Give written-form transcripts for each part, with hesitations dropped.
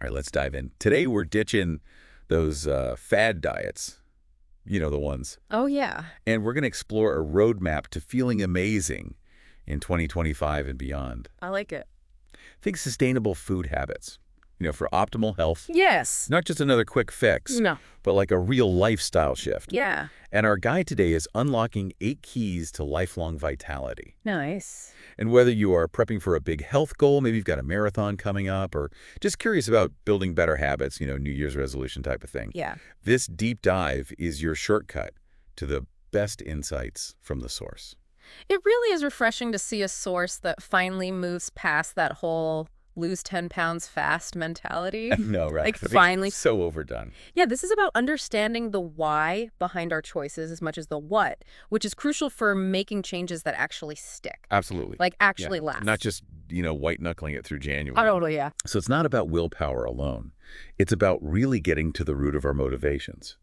right, let's dive in. Today we're ditching those fad diets, you know, the ones. Oh, yeah. And we're going to explore a roadmap to feeling amazing in 2025 and beyond. I like it. Think sustainable food habits, you know, for optimal health. Yes. Not just another quick fix, No. but like a real lifestyle shift. Yeah. And our guide today is unlocking 8 keys to lifelong vitality. Nice. And whether you are prepping for a big health goal, maybe you've got a marathon coming up, or just curious about building better habits, you know, New Year's resolution type of thing. Yeah. This deep dive is your shortcut to the best insights from the source. It really is refreshing to see a source that finally moves past that whole lose 10 pounds fast mentality. No, right. Like, I mean, finally. so overdone. Yeah, this is about understanding the why behind our choices as much as the what, which is crucial for making changes that actually stick. Absolutely. Like, actually last. Not just, you know, white-knuckling it through January. Totally, yeah. So it's not about willpower alone. It's about really getting to the root of our motivations.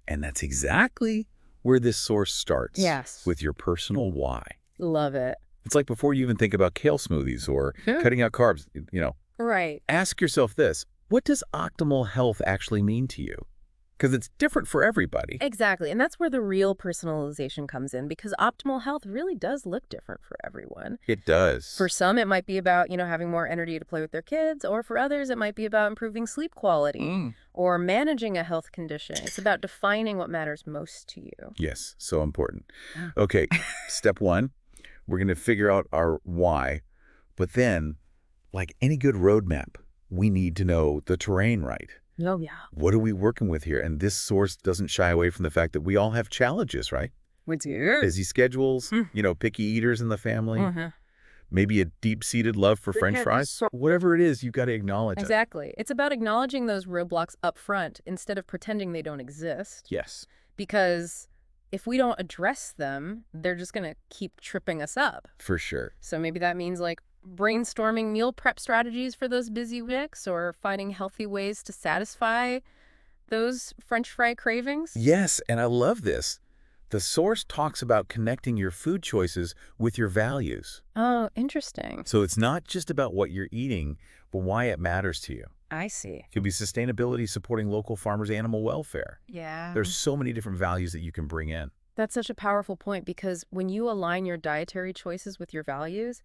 And that's exactly where this source starts. Yes. With your personal why. Love it. It's like before you even think about kale smoothies or cutting out carbs, you know. Right. Ask yourself this: what does optimal health actually mean to you? Because it's different for everybody. Exactly. And that's where the real personalization comes in, because optimal health really does look different for everyone. It does. For some, it might be about, having more energy to play with their kids, or for others, it might be about improving sleep quality or managing a health condition. It's about defining what matters most to you. Yes, so important. Okay, step 1, we're going to figure out our why, but then, like any good roadmap, we need to know the terrain right. Oh, yeah. What are we working with here? And this source doesn't shy away from the fact that we all have challenges, right? We do. Busy schedules, picky eaters in the family, maybe a deep-seated love for French fries. Whatever it is, you've got to acknowledge it. Exactly. It's about acknowledging those roadblocks up front instead of pretending they don't exist. Yes. Because if we don't address them, they're just going to keep tripping us up. For sure. So maybe that means like brainstorming meal prep strategies for those busy weeks, or finding healthy ways to satisfy those French fry cravings. Yes, and I love this. The source talks about connecting your food choices with your values. Oh, interesting. So it's not just about what you're eating, but why it matters to you. I see. It could be sustainability, supporting local farmers, animal welfare. Yeah. There's so many different values that you can bring in. That's such a powerful point, because when you align your dietary choices with your values,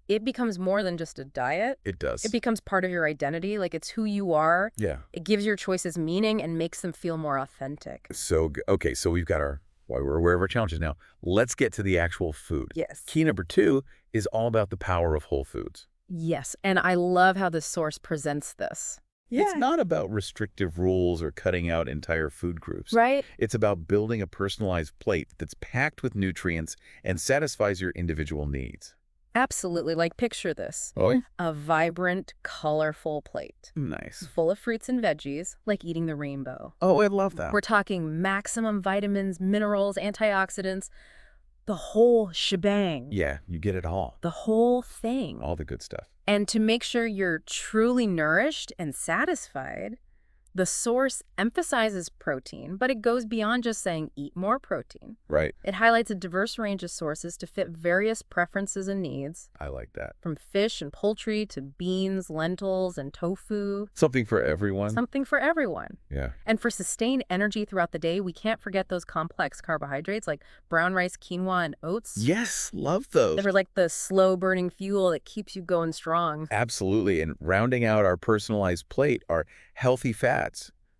it becomes more than just a diet. It does. It becomes part of your identity. Like, it's who you are. Yeah. It gives your choices meaning and makes them feel more authentic. So, okay, so we've got we're aware of our challenges now. Let's get to the actual food. Yes. Key number 2 is all about the power of whole foods. Yes, and I love how the source presents this. Yeah. It's not about restrictive rules or cutting out entire food groups. Right? It's about building a personalized plate that's packed with nutrients and satisfies your individual needs. Absolutely. Like, picture this. Oh, yeah? A vibrant, colorful plate. Nice. Full of fruits and veggies, like eating the rainbow. Oh, I love that. We're talking maximum vitamins, minerals, antioxidants, the whole shebang. Yeah, you get it all. The whole thing. All the good stuff. And to make sure you're truly nourished and satisfied, the source emphasizes protein, but it goes beyond just saying eat more protein. Right. It highlights a diverse range of sources to fit various preferences and needs, I like that. from fish and poultry to beans, lentils, and tofu. Something for everyone. Something for everyone. Yeah. And for sustained energy throughout the day, we can't forget those complex carbohydrates like brown rice, quinoa, and oats. Yes, love those. They're like the slow-burning fuel that keeps you going strong. Absolutely. And rounding out our personalized plate are healthy fats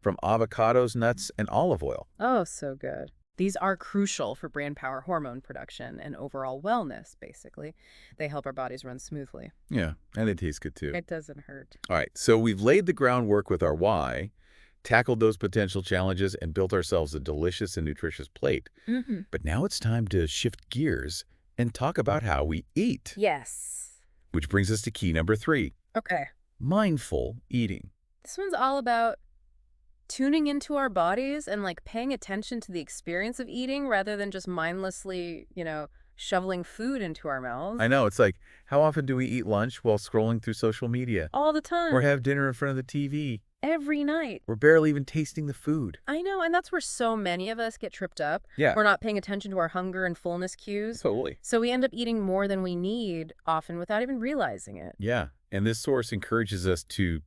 from avocados, nuts, and olive oil. Oh, so good. These are crucial for brain power hormone production and overall wellness, basically. They help our bodies run smoothly. Yeah, and they taste good too. It doesn't hurt. All right, so we've laid the groundwork with our why, tackled those potential challenges, and built ourselves a delicious and nutritious plate. But now it's time to shift gears and talk about how we eat. Yes. Which brings us to key number 3, Okay. mindful eating. This one's all about tuning into our bodies and like paying attention to the experience of eating rather than just mindlessly, shoveling food into our mouths. I know, it's like, how often do we eat lunch while scrolling through social media? All the time. Or have dinner in front of the TV? Every night. We're barely even tasting the food. I know, and that's where so many of us get tripped up. Yeah. We're not paying attention to our hunger and fullness cues. Totally. So we end up eating more than we need, often without even realizing it. Yeah, and this source encourages us to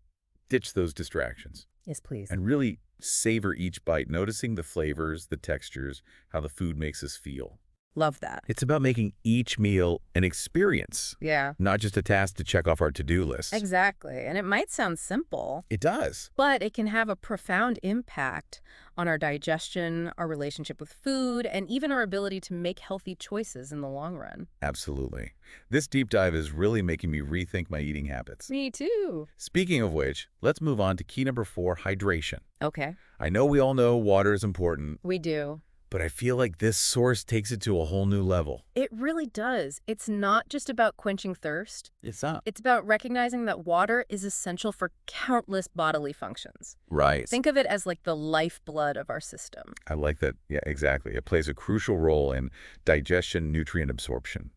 Ditch those distractions Yes, please. and really savor each bite, noticing the flavors, the textures, how the food makes us feel. Love that. It's about making each meal an experience, Yeah, not just a task to check off our to-do list. exactly. And it might sound simple, It does. but it can have a profound impact on our digestion, our relationship with food, and even our ability to make healthy choices in the long run. Absolutely. This deep dive is really making me rethink my eating habits. Me too. Speaking of which, let's move on to key number 4, hydration. Okay. I know we all know water is important, We do. but I feel like this source takes it to a whole new level. It really does. It's not just about quenching thirst. It's not. It's about recognizing that water is essential for countless bodily functions. Right. Think of it as like the lifeblood of our system. I like that. Yeah, exactly. It plays a crucial role in digestion, nutrient absorption,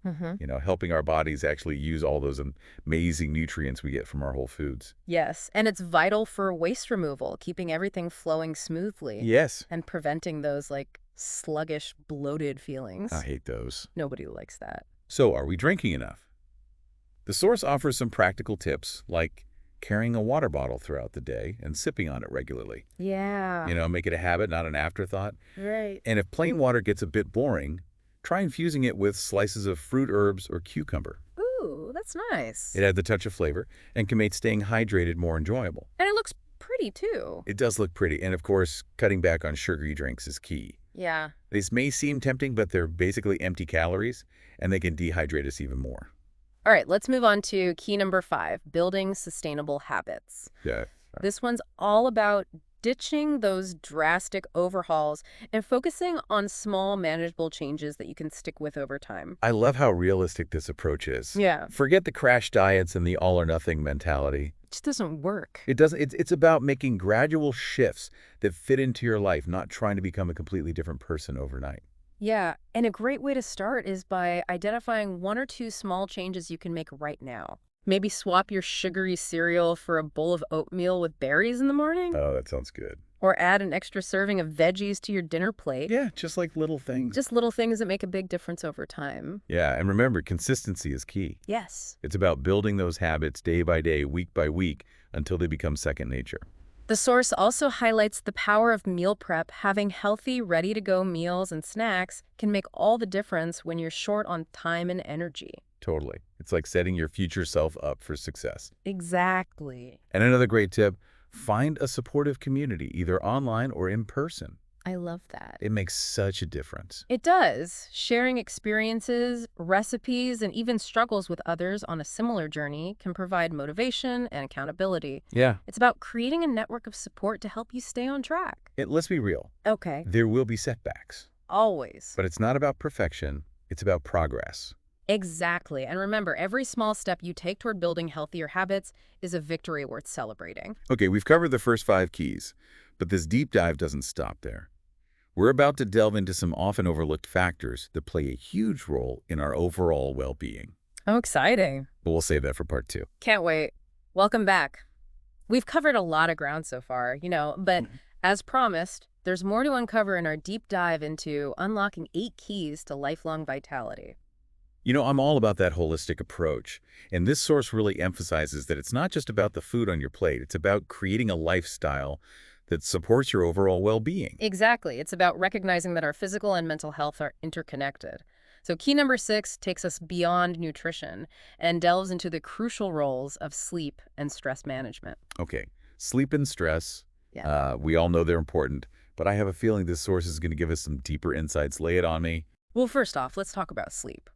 helping our bodies actually use all those amazing nutrients we get from our whole foods. Yes, and it's vital for waste removal, keeping everything flowing smoothly Yes. and preventing those like sluggish, bloated feelings. I hate those. Nobody likes that. So, are we drinking enough? The source offers some practical tips, like carrying a water bottle throughout the day and sipping on it regularly. Yeah. Make it a habit, not an afterthought. Right. And if plain water gets a bit boring, try infusing it with slices of fruit, herbs, or cucumber. Ooh, that's nice. It adds a touch of flavor and can make staying hydrated more enjoyable. And it looks pretty too. It does look pretty, and of course, cutting back on sugary drinks is key. Yeah. These may seem tempting, but they're basically empty calories, and they can dehydrate us even more. All right, let's move on to key number 5, building sustainable habits. Yeah. This one's all about ditching those drastic overhauls and focusing on small, manageable changes that you can stick with over time. I love how realistic this approach is. Yeah. Forget the crash diets and the all-or-nothing mentality. It just doesn't work. It doesn't. It's about making gradual shifts that fit into your life, not trying to become a completely different person overnight. Yeah, and a great way to start is by identifying 1 or 2 small changes you can make right now. Maybe swap your sugary cereal for a bowl of oatmeal with berries in the morning, Oh, that sounds good. or add an extra serving of veggies to your dinner plate. Yeah, just like little things. Just little things that make a big difference over time. Yeah, and remember, consistency is key. Yes. It's about building those habits day by day, week by week, until they become second nature. The source also highlights the power of meal prep. Having healthy, ready-to-go meals and snacks can make all the difference when you're short on time and energy. Totally. It's like setting your future self up for success. Exactly. And another great tip, find a supportive community, either online or in person. I love that. It makes such a difference. It does. Sharing experiences, recipes, and even struggles with others on a similar journey can provide motivation and accountability. Yeah. It's about creating a network of support to help you stay on track. Let's be real. Okay. There will be setbacks, Always. but it's not about perfection. It's about progress. Exactly. And remember, every small step you take toward building healthier habits is a victory worth celebrating. Okay, we've covered the first 5 keys, but this deep dive doesn't stop there. We're about to delve into some often overlooked factors that play a huge role in our overall well-being. Oh, exciting. But we'll save that for part 2. Can't wait. Welcome back. We've covered a lot of ground so far, but as promised, there's more to uncover in our deep dive into unlocking 8 keys to lifelong vitality. I'm all about that holistic approach, and this source really emphasizes that it's not just about the food on your plate. It's about creating a lifestyle that supports your overall well-being. Exactly. It's about recognizing that our physical and mental health are interconnected. So key number 6 takes us beyond nutrition and delves into the crucial roles of sleep and stress management. Okay, sleep and stress, Yeah. we all know they're important, but I have a feeling this source is going to give us some deeper insights. Lay it on me. Well, first off, let's talk about sleep.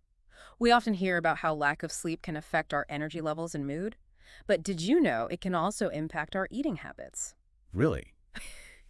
We often hear about how lack of sleep can affect our energy levels and mood. But did you know it can also impact our eating habits? Really?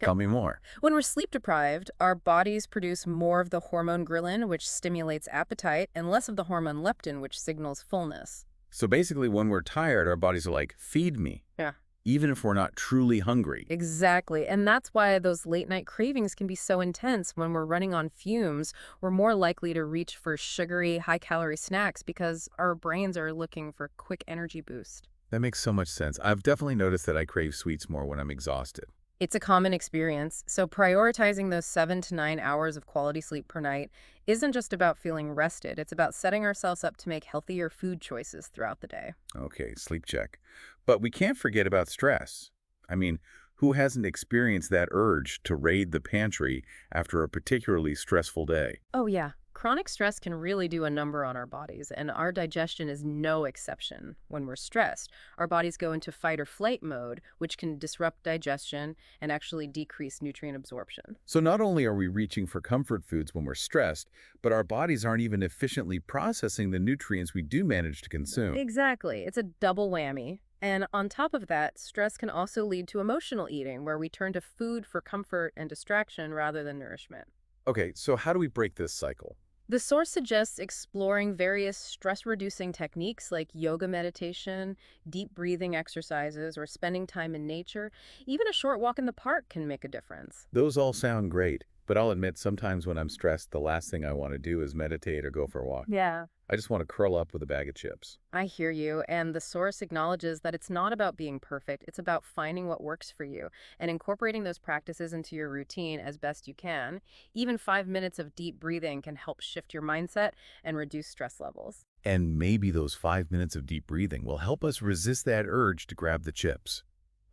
Tell me more. When we're sleep deprived, our bodies produce more of the hormone ghrelin, which stimulates appetite, and less of the hormone leptin, which signals fullness. So basically, when we're tired, our bodies are like, feed me. Yeah. Even if we're not truly hungry. Exactly. And that's why those late-night cravings can be so intense. When we're running on fumes, we're more likely to reach for sugary, high-calorie snacks because our brains are looking for a quick energy boost. That makes so much sense. I've definitely noticed that I crave sweets more when I'm exhausted. It's a common experience, so prioritizing those 7 to 9 hours of quality sleep per night isn't just about feeling rested. It's about setting ourselves up to make healthier food choices throughout the day. Okay, sleep check. But we can't forget about stress. I mean, who hasn't experienced that urge to raid the pantry after a particularly stressful day? Oh, yeah. Chronic stress can really do a number on our bodies, and our digestion is no exception. When we're stressed, our bodies go into fight or flight mode, which can disrupt digestion and actually decrease nutrient absorption. So not only are we reaching for comfort foods when we're stressed, but our bodies aren't even efficiently processing the nutrients we do manage to consume. Exactly. It's a double whammy. And on top of that, stress can also lead to emotional eating, where we turn to food for comfort and distraction rather than nourishment. Okay, so how do we break this cycle? The source suggests exploring various stress reducing techniques like yoga meditation, deep breathing exercises, or spending time in nature. Even a short walk in the park can make a difference. Those all sound great, but I'll admit sometimes when I'm stressed, the last thing I want to do is meditate or go for a walk. Yeah. I just want to curl up with a bag of chips. I hear you, and the source acknowledges that it's not about being perfect, it's about finding what works for you and incorporating those practices into your routine as best you can. Even 5 minutes of deep breathing can help shift your mindset and reduce stress levels. And maybe those 5 minutes of deep breathing will help us resist that urge to grab the chips.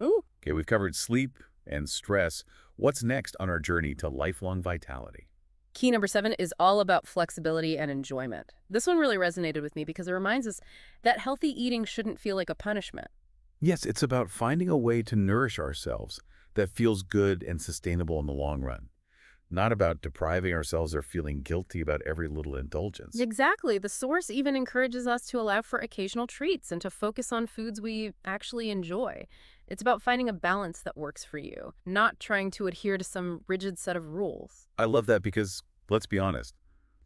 Ooh. Okay, we've covered sleep and stress. What's next on our journey to lifelong vitality? Key number 7 is all about flexibility and enjoyment. This one really resonated with me because it reminds us that healthy eating shouldn't feel like a punishment. Yes, it's about finding a way to nourish ourselves that feels good and sustainable in the long run, not about depriving ourselves or feeling guilty about every little indulgence. Exactly. The source even encourages us to allow for occasional treats and to focus on foods we actually enjoy. It's about finding a balance that works for you, not trying to adhere to some rigid set of rules. I love that because, let's be honest,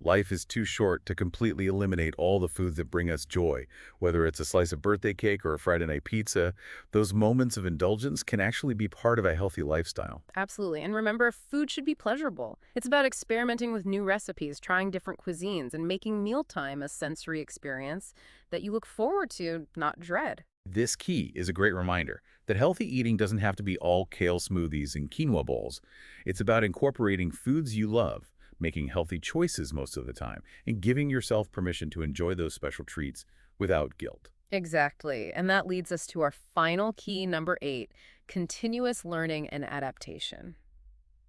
life is too short to completely eliminate all the foods that bring us joy. Whether it's a slice of birthday cake or a Friday night pizza, those moments of indulgence can actually be part of a healthy lifestyle. Absolutely. And remember, food should be pleasurable. It's about experimenting with new recipes, trying different cuisines, and making mealtime a sensory experience that you look forward to, not dread. This key is a great reminder that healthy eating doesn't have to be all kale smoothies and quinoa bowls. It's about incorporating foods you love, making healthy choices most of the time, and giving yourself permission to enjoy those special treats without guilt. Exactly. And that leads us to our final key, number 8, continuous learning and adaptation.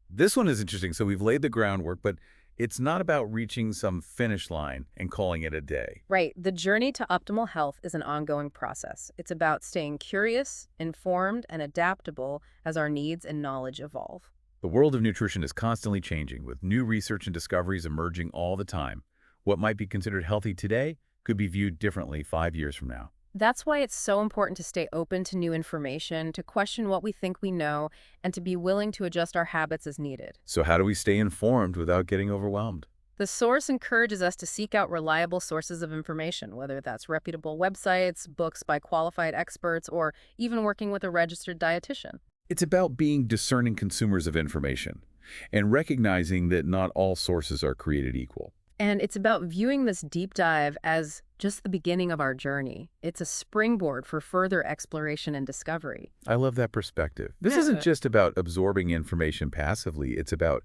This one is interesting. So we've laid the groundwork, but it's not about reaching some finish line and calling it a day. Right. The journey to optimal health is an ongoing process. It's about staying curious, informed, and adaptable as our needs and knowledge evolve. The world of nutrition is constantly changing, with new research and discoveries emerging all the time. What might be considered healthy today could be viewed differently 5 years from now. That's why it's so important to stay open to new information, to question what we think we know, and to be willing to adjust our habits as needed. So how do we stay informed without getting overwhelmed? The source encourages us to seek out reliable sources of information, whether that's reputable websites, books by qualified experts, or even working with a registered dietitian. It's about being discerning consumers of information and recognizing that not all sources are created equal. And it's about viewing this deep dive as just the beginning of our journey. It's a springboard for further exploration and discovery. I love that perspective. This isn't just about absorbing information passively. It's about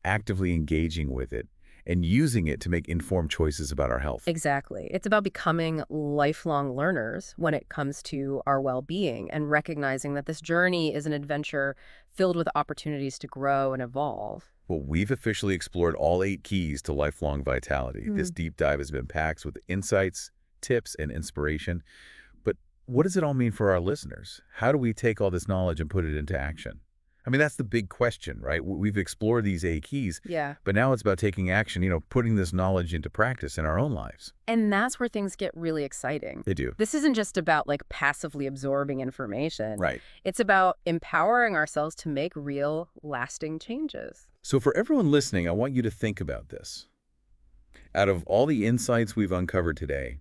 actively engaging with it and using it to make informed choices about our health. Exactly. It's about becoming lifelong learners when it comes to our well-being and recognizing that this journey is an adventure filled with opportunities to grow and evolve. Well, we've officially explored all 8 keys to lifelong vitality. This deep dive has been packed with insights, tips, and inspiration. But what does it all mean for our listeners? How do we take all this knowledge and put it into action? I mean, that's the big question, right? We've explored these 8 keys, Yeah. but now it's about taking action, putting this knowledge into practice in our own lives. And that's where things get really exciting. They do. This isn't just about passively absorbing information. Right. It's about empowering ourselves to make real, lasting changes. So for everyone listening, I want you to think about this. Out of all the insights we've uncovered today,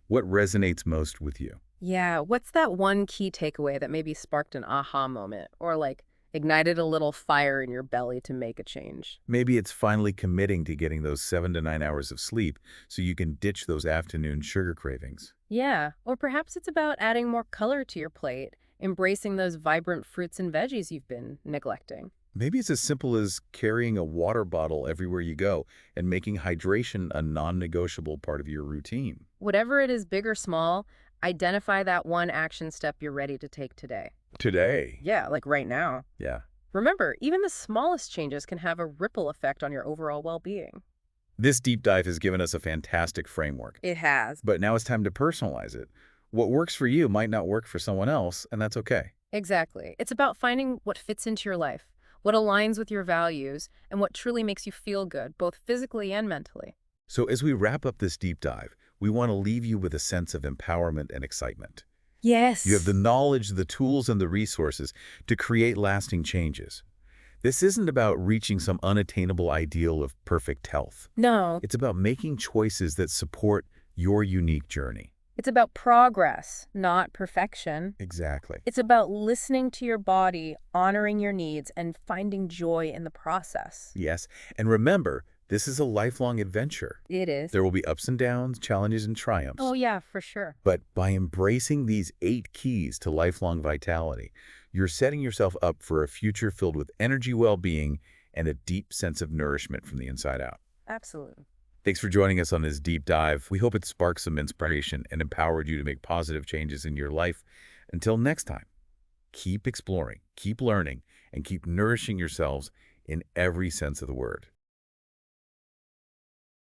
what resonates most with you? Yeah, what's that one key takeaway that maybe sparked an aha moment or ignited a little fire in your belly to make a change? Maybe it's finally committing to getting those 7 to 9 hours of sleep so you can ditch those afternoon sugar cravings. Yeah, or perhaps it's about adding more color to your plate, embracing those vibrant fruits and veggies you've been neglecting. Maybe it's as simple as carrying a water bottle everywhere you go and making hydration a non-negotiable part of your routine. Whatever it is, big or small, identify that one action step you're ready to take today. Today. Yeah, like right now. Yeah. Remember, even the smallest changes can have a ripple effect on your overall well-being. This deep dive has given us a fantastic framework, It has. but now it's time to personalize it. What works for you might not work for someone else, and that's okay. Exactly. It's about finding what fits into your life, what aligns with your values, and what truly makes you feel good, both physically and mentally. So as we wrap up this deep dive, we want to leave you with a sense of empowerment and excitement. You have the Yes. knowledge, the tools, and the resources to create lasting changes. This isn't about reaching some unattainable ideal of perfect health. No, It's about making choices that support your unique journey. it's about progress, not perfection. Exactly. It's about listening to your body, honoring your needs, and finding joy in the process. Yes, and remember, this is a lifelong adventure. It is. There will be ups and downs, challenges and triumphs. Oh, yeah, for sure. But by embracing these 8 keys to lifelong vitality, you're setting yourself up for a future filled with energy, well-being, and a deep sense of nourishment from the inside out. Absolutely. Thanks for joining us on this deep dive. We hope it sparked some inspiration and empowered you to make positive changes in your life. Until next time, keep exploring, keep learning, and keep nourishing yourselves in every sense of the word.